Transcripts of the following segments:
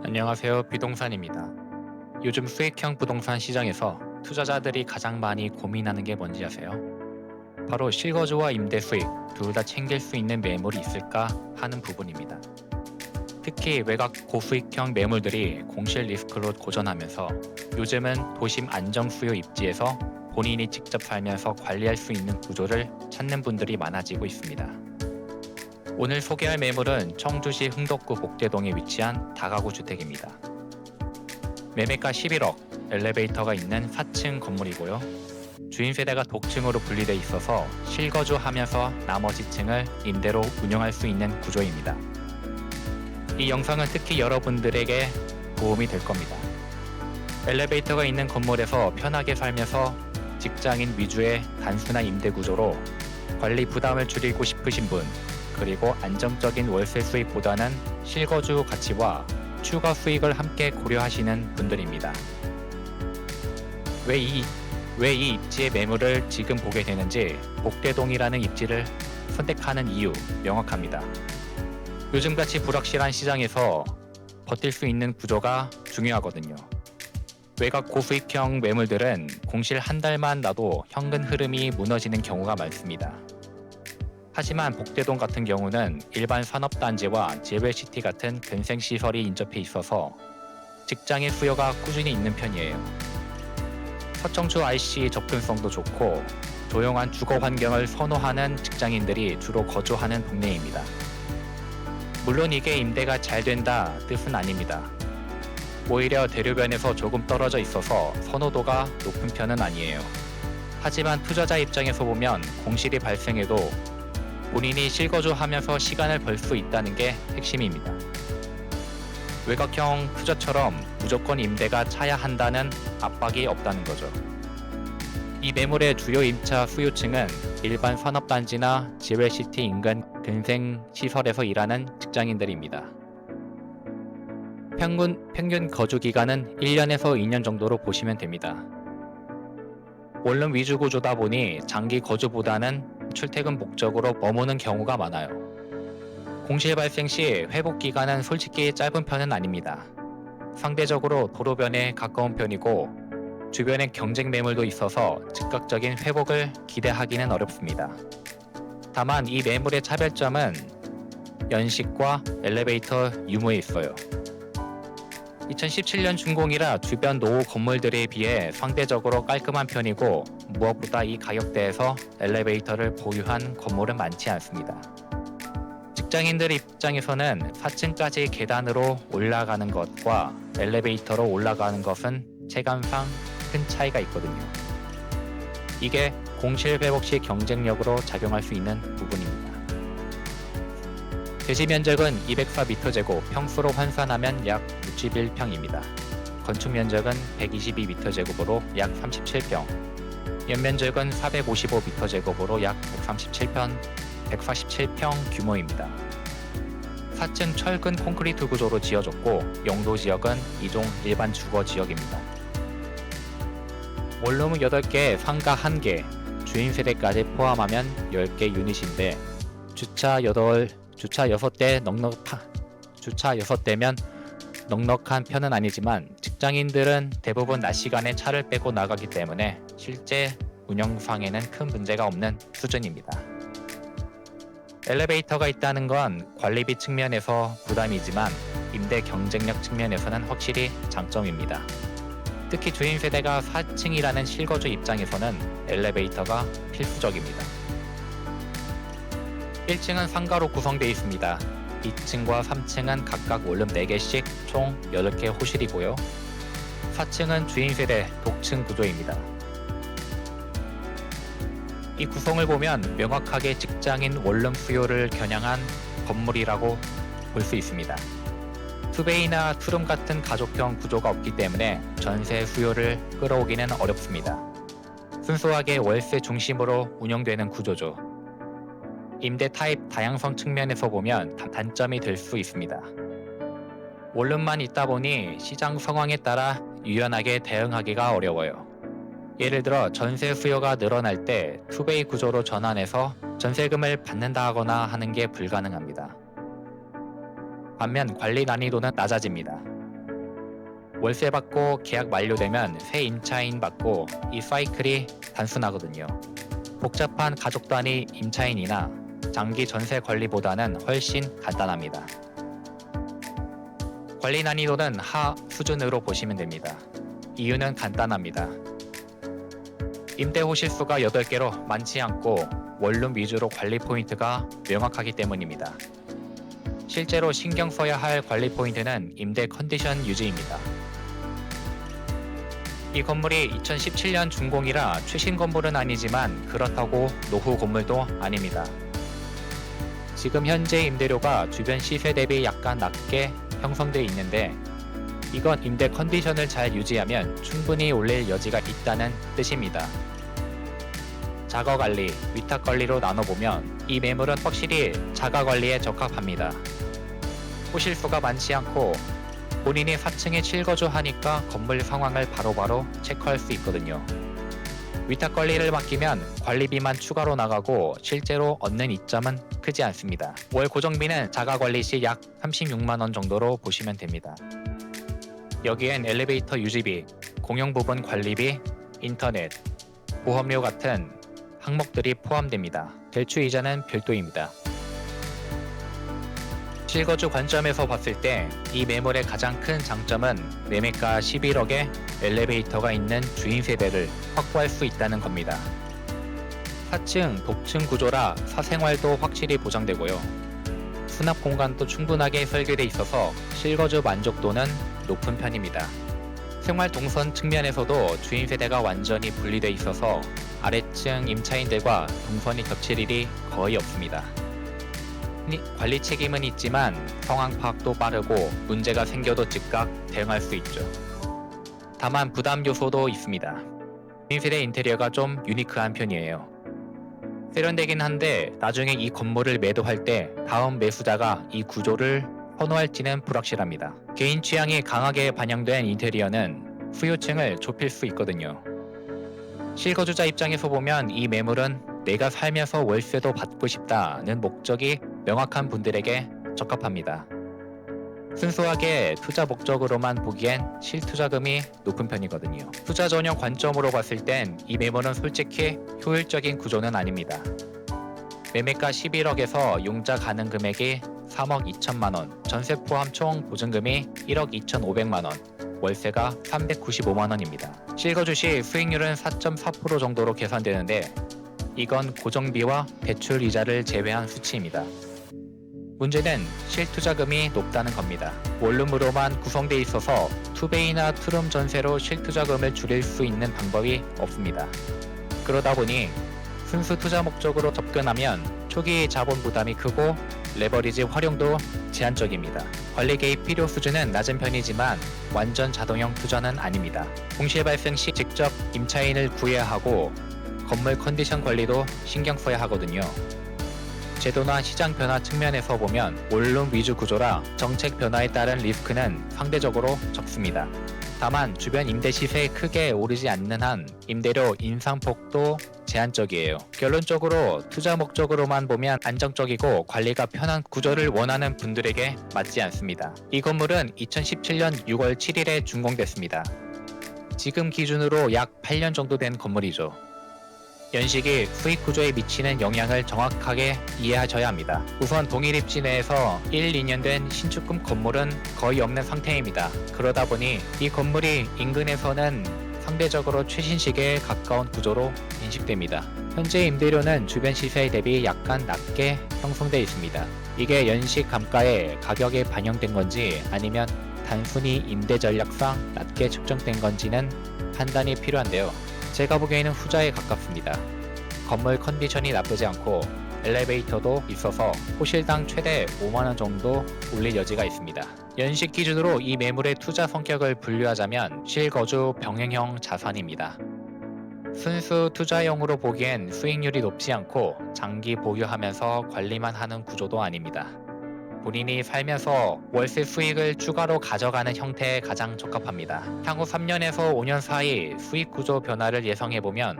안녕하세요. 비동산입니다. 요즘 수익형 부동산 시장에서 투자자들이 가장 많이 고민하는 게 뭔지 아세요? 바로 실거주와 임대 수익 둘 다 챙길 수 있는 매물이 있을까 하는 부분입니다. 특히 외곽 고수익형 매물들이 공실 리스크로 고전하면서 요즘은 도심 안정 수요 입지에서 본인이 직접 살면서 관리할 수 있는 구조를 찾는 분들이 많아지고 있습니다. 오늘 소개할 매물은 청주시 흥덕구 복대동에 위치한 다가구 주택입니다. 매매가 11억, 엘리베이터가 있는 4층 건물이고요. 주인 세대가 독층으로 분리돼 있어서 실거주하면서 나머지 층을 임대로 운영할 수 있는 구조입니다. 이 영상은 특히 여러분들에게 도움이 될 겁니다. 엘리베이터가 있는 건물에서 편하게 살면서 직장인 위주의 단순한 임대 구조로 관리 부담을 줄이고 싶으신 분, 그리고 안정적인 월세 수익보다는 실거주 가치와 추가 수익을 함께 고려하시는 분들입니다. 왜 이 입지의 매물을 지금 보게 되는지 복대동이라는 입지를 선택하는 이유 명확합니다. 요즘같이 불확실한 시장에서 버틸 수 있는 구조가 중요하거든요. 외곽 고수익형 매물들은 공실 한 달만 나도 현금 흐름이 무너지는 경우가 많습니다. 하지만 복대동 같은 경우는 일반 산업단지와 제웰시티 같은 근생시설이 인접해 있어서 직장의 수요가 꾸준히 있는 편이에요. 서청주 IC 접근성도 좋고 조용한 주거 환경을 선호하는 직장인들이 주로 거주하는 동네입니다. 물론 이게 임대가 잘 된다 뜻은 아닙니다. 오히려 대로변에서 조금 떨어져 있어서 선호도가 높은 편은 아니에요. 하지만 투자자 입장에서 보면 공실이 발생해도 본인이 실거주하면서 시간을 벌 수 있다는 게 핵심입니다. 외곽형 투자처럼 무조건 임대가 차야 한다는 압박이 없다는 거죠. 이 매물의 주요 임차 수요층은 일반 산업단지나 지웰시티 인근 근생시설에서 일하는 직장인들입니다. 평균 거주 기간은 1년에서 2년 정도로 보시면 됩니다. 원룸 위주 구조다 보니 장기 거주보다는 출퇴근 목적으로 머무는 경우가 많아요. 공실 발생 시 회복 기간은 솔직히 짧은 편은 아닙니다. 상대적으로 도로변에 가까운 편이고 주변에 경쟁 매물도 있어서 즉각적인 회복을 기대하기는 어렵습니다. 다만 이 매물의 차별점은 연식과 엘리베이터 유무에 있어요. 2017년 준공이라 주변 노후 건물들에 비해 상대적으로 깔끔한 편이고 무엇보다 이 가격대에서 엘리베이터를 보유한 건물은 많지 않습니다. 직장인들 입장에서는 4층까지 계단으로 올라가는 것과 엘리베이터로 올라가는 것은 체감상 큰 차이가 있거든요. 이게 공실 회복 시 경쟁력으로 작용할 수 있는 부분입니다. 대지 면적은 204m², 평수로換算하면 약 61평입니다. 건축 면적은 122m²으로 약 37평, 연면적은 455m²으로 약 147평 규모입니다. 4층 철근 콘크리트 구조로 지어졌고 용도 지역은 2종 일반 주거 지역입니다. 원룸은 8개, 상가 1개, 주인 세대까지 포함하면 10개 유닛인데 주차 6대면 넉넉한 편은 아니지만 직장인들은 대부분 낮 시간에 차를 빼고 나가기 때문에 실제 운영상에는 큰 문제가 없는 수준입니다. 엘리베이터가 있다는 건 관리비 측면에서 부담이지만 임대 경쟁력 측면에서는 확실히 장점입니다. 특히 주인 세대가 4층이라는 실거주 입장에서는 엘리베이터가 필수적입니다. 1층은 상가로 구성되어 있습니다. 2층과 3층은 각각 원룸 4개씩 총 8개 호실이고요. 4층은 주인 세대 독층 구조입니다. 이 구성을 보면 명확하게 직장인 원룸 수요를 겨냥한 건물이라고 볼 수 있습니다. 투베이나 투룸 같은 가족형 구조가 없기 때문에 전세 수요를 끌어오기는 어렵습니다. 순수하게 월세 중심으로 운영되는 구조죠. 임대 타입 다양성 측면에서 보면 단점이 될 수 있습니다. 원룸만 있다 보니 시장 상황에 따라 유연하게 대응하기가 어려워요. 예를 들어 전세 수요가 늘어날 때 투베이 구조로 전환해서 전세금을 받는다 하거나 하는 게 불가능합니다. 반면 관리 난이도는 낮아집니다. 월세 받고 계약 만료되면 새 임차인 받고 이 사이클이 단순하거든요. 복잡한 가족 단위 임차인이나 장기 전세 관리보다는 훨씬 간단합니다. 관리 난이도는 하 수준으로 보시면 됩니다. 이유는 간단합니다. 임대 호실수가 8개로 많지 않고 원룸 위주로 관리 포인트가 명확하기 때문입니다. 실제로 신경 써야 할 관리 포인트는 임대 컨디션 유지입니다. 이 건물이 2017년 준공이라 최신 건물은 아니지만 그렇다고 노후 건물도 아닙니다. 지금 현재 임대료가 주변 시세 대비 약간 낮게 형성되어 있는데 이건 임대 컨디션을 잘 유지하면 충분히 올릴 여지가 있다는 뜻입니다. 자가관리, 위탁관리로 나눠보면 이 매물은 확실히 자가관리에 적합합니다. 호실수가 많지 않고 본인이 4층에 실거주 하니까 건물 상황을 바로바로 체크할 수 있거든요. 위탁관리를 맡기면 관리비만 추가로 나가고 실제로 얻는 이점은 크지 않습니다. 월 고정비는 자가관리 시 약 36만원 정도로 보시면 됩니다. 여기엔 엘리베이터 유지비, 공용부분 관리비, 인터넷, 보험료 같은 항목들이 포함됩니다. 대출 이자는 별도입니다. 실거주 관점에서 봤을 때 이 매물의 가장 큰 장점은 매매가 11억에 엘리베이터가 있는 주인 세대를 확보할 수 있다는 겁니다. 4층 독층 구조라 사생활도 확실히 보장되고요. 수납 공간도 충분하게 설계돼 있어서 실거주 만족도는 높은 편입니다. 생활 동선 측면에서도 주인 세대가 완전히 분리돼 있어서 아래층 임차인들과 동선이 겹칠 일이 거의 없습니다. 관리 책임은 있지만 상황 파악도 빠르고 문제가 생겨도 즉각 대응할 수 있죠. 다만 부담 요소도 있습니다. 주인세대 인테리어가 좀 유니크한 편이에요. 세련되긴 한데 나중에 이 건물을 매도할 때 다음 매수자가 이 구조를 선호할지는 불확실합니다. 개인 취향이 강하게 반영된 인테리어는 수요층을 좁힐 수 있거든요. 실거주자 입장에서 보면 이 매물은 내가 살면서 월세도 받고 싶다는 목적이 명확한 분들에게 적합합니다. 순수하게 투자 목적으로만 보기엔 실투자금이 높은 편이거든요. 투자 전용 관점으로 봤을 땐 이 매물은 솔직히 효율적인 구조는 아닙니다. 매매가 11억에서 용자 가능 금액이 3억 2천만원, 전세 포함 총 보증금이 1억 2,500만원, 월세가 395만원입니다. 실거주 시 수익률은 4.4% 정도로 계산되는데 이건 고정비와 대출 이자를 제외한 수치입니다. 문제는 실투자금이 높다는 겁니다. 원룸으로만 구성되어 있어서 투베이나 투룸 전세로 실투자금을 줄일 수 있는 방법이 없습니다. 그러다 보니 순수 투자 목적으로 접근하면 초기 자본 부담이 크고 레버리지 활용도 제한적입니다. 관리 개입 필요 수준은 낮은 편이지만 완전 자동형 투자는 아닙니다. 공실 발생 시 직접 임차인을 구해야 하고 건물 컨디션 관리도 신경 써야 하거든요. 제도나 시장 변화 측면에서 보면 원룸 위주 구조라 정책 변화에 따른 리스크는 상대적으로 적습니다. 다만 주변 임대 시세에 크게 오르지 않는 한 임대료 인상폭도 제한적이에요. 결론적으로 투자 목적으로만 보면 안정적이고 관리가 편한 구조를 원하는 분들에게 맞지 않습니다. 이 건물은 2017년 6월 7일에 준공됐습니다. 지금 기준으로 약 8년 정도 된 건물이죠. 연식이 수익 구조에 미치는 영향을 정확하게 이해하셔야 합니다. 우선 동일 입지 내에서 1, 2년 된 신축급 건물은 거의 없는 상태입니다. 그러다 보니 이 건물이 인근에서는 상대적으로 최신식에 가까운 구조로 인식됩니다. 현재 임대료는 주변 시세 대비 약간 낮게 형성되어 있습니다. 이게 연식 감가의 가격에 반영된 건지 아니면 단순히 임대 전략상 낮게 측정된 건지는 판단이 필요한데요. 제가 보기에는 후자에 가깝습니다. 건물 컨디션이 나쁘지 않고 엘리베이터도 있어서 호실당 최대 5만원 정도 올릴 여지가 있습니다. 연식 기준으로 이 매물의 투자 성격을 분류하자면 실거주 병행형 자산입니다. 순수 투자용으로 보기엔 수익률이 높지 않고 장기 보유하면서 관리만 하는 구조도 아닙니다. 본인이 살면서 월세 수익을 추가로 가져가는 형태에 가장 적합합니다. 향후 3년에서 5년 사이 수익 구조 변화를 예상해보면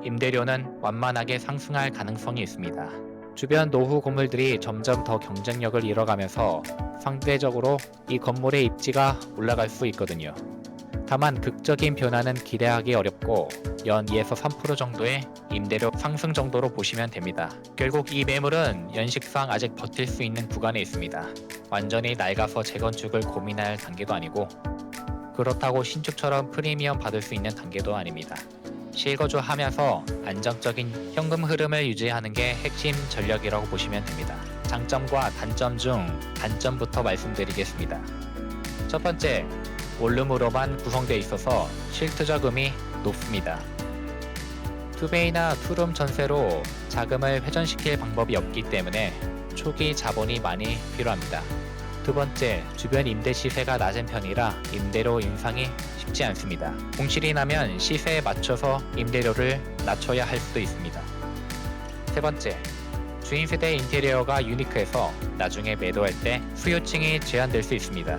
임대료는 완만하게 상승할 가능성이 있습니다. 주변 노후 건물들이 점점 더 경쟁력을 잃어가면서 상대적으로 이 건물의 입지가 올라갈 수 있거든요. 다만 극적인 변화는 기대하기 어렵고 연 2에서 3% 정도의 임대료 상승 정도로 보시면 됩니다. 결국 이 매물은 연식상 아직 버틸 수 있는 구간에 있습니다. 완전히 낡아서 재건축을 고민할 단계도 아니고 그렇다고 신축처럼 프리미엄 받을 수 있는 단계도 아닙니다. 실거주하면서 안정적인 현금 흐름을 유지하는 게 핵심 전략이라고 보시면 됩니다. 장점과 단점 중 단점부터 말씀드리겠습니다. 첫 번째, 원룸으로만 구성되어 있어서 실투자금이 높습니다. 투베이나 투룸 전세로 자금을 회전시킬 방법이 없기 때문에 초기 자본이 많이 필요합니다. 두 번째, 주변 임대 시세가 낮은 편이라 임대료 인상이 쉽지 않습니다. 공실이 나면 시세에 맞춰서 임대료를 낮춰야 할 수도 있습니다. 세 번째, 주인 세대 인테리어가 유니크해서 나중에 매도할 때 수요층이 제한될 수 있습니다.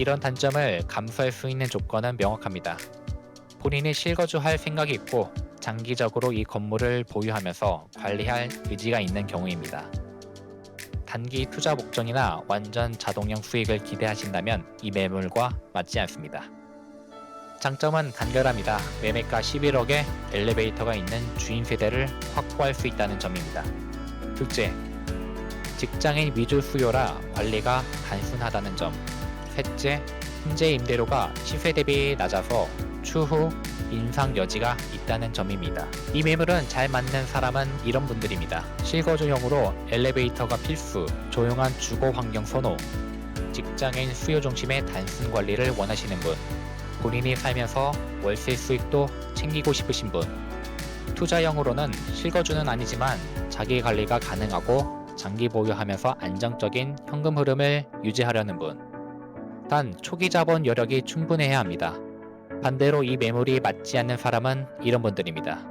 이런 단점을 감수할 수 있는 조건은 명확합니다. 본인이 실거주할 생각이 있고 장기적으로 이 건물을 보유하면서 관리할 의지가 있는 경우입니다. 단기 투자 목적이나 완전 자동형 수익을 기대하신다면 이 매물과 맞지 않습니다. 장점은 간결합니다. 매매가 11억에 엘리베이터가 있는 주인 세대를 확보할 수 있다는 점입니다. 둘째, 직장인 위주 수요라 관리가 단순하다는 점. 셋째, 현재 임대료가 시세 대비 낮아서 추후 인상 여지가 있다는 점입니다. 이 매물은 잘 맞는 사람은 이런 분들입니다. 실거주용으로 엘리베이터가 필수, 조용한 주거 환경 선호, 직장인 수요 중심의 단순 관리를 원하시는 분, 본인이 살면서 월세 수익도 챙기고 싶으신 분, 투자용으로는 실거주는 아니지만 자기 관리가 가능하고 장기 보유하면서 안정적인 현금 흐름을 유지하려는 분, 단 초기 자본 여력이 충분해야 합니다. 반대로 이 매물이 맞지 않는 사람은 이런 분들입니다.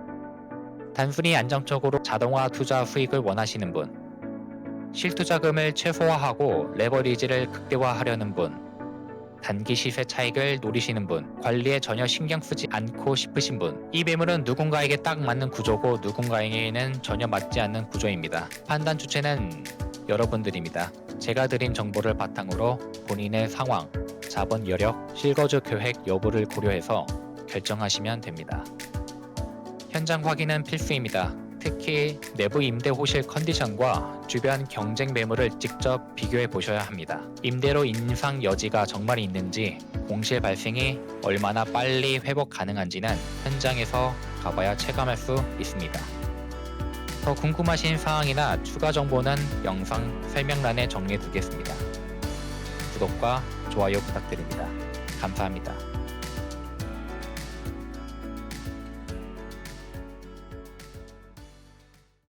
단순히 안정적으로 자동화 투자 수익을 원하시는 분, 실투자금을 최소화하고 레버리지를 극대화하려는 분, 단기 시세 차익을 노리시는 분, 관리에 전혀 신경 쓰지 않고 싶으신 분. 이 매물은 누군가에게 딱 맞는 구조고 누군가에게는 전혀 맞지 않는 구조입니다. 판단 주체는 여러분들입니다. 제가 드린 정보를 바탕으로 본인의 상황, 자본 여력, 실거주 계획 여부를 고려해서 결정하시면 됩니다. 현장 확인은 필수입니다. 특히 내부 임대 호실 컨디션과 주변 경쟁 매물을 직접 비교해 보셔야 합니다. 임대료 인상 여지가 정말 있는지, 공실 발생이 얼마나 빨리 회복 가능한지는 현장에서 가봐야 체감할 수 있습니다. 더 궁금하신 사항이나 추가 정보는 영상 설명란에 정리해 두겠습니다. 구독과 좋아요 부탁드립니다. 감사합니다.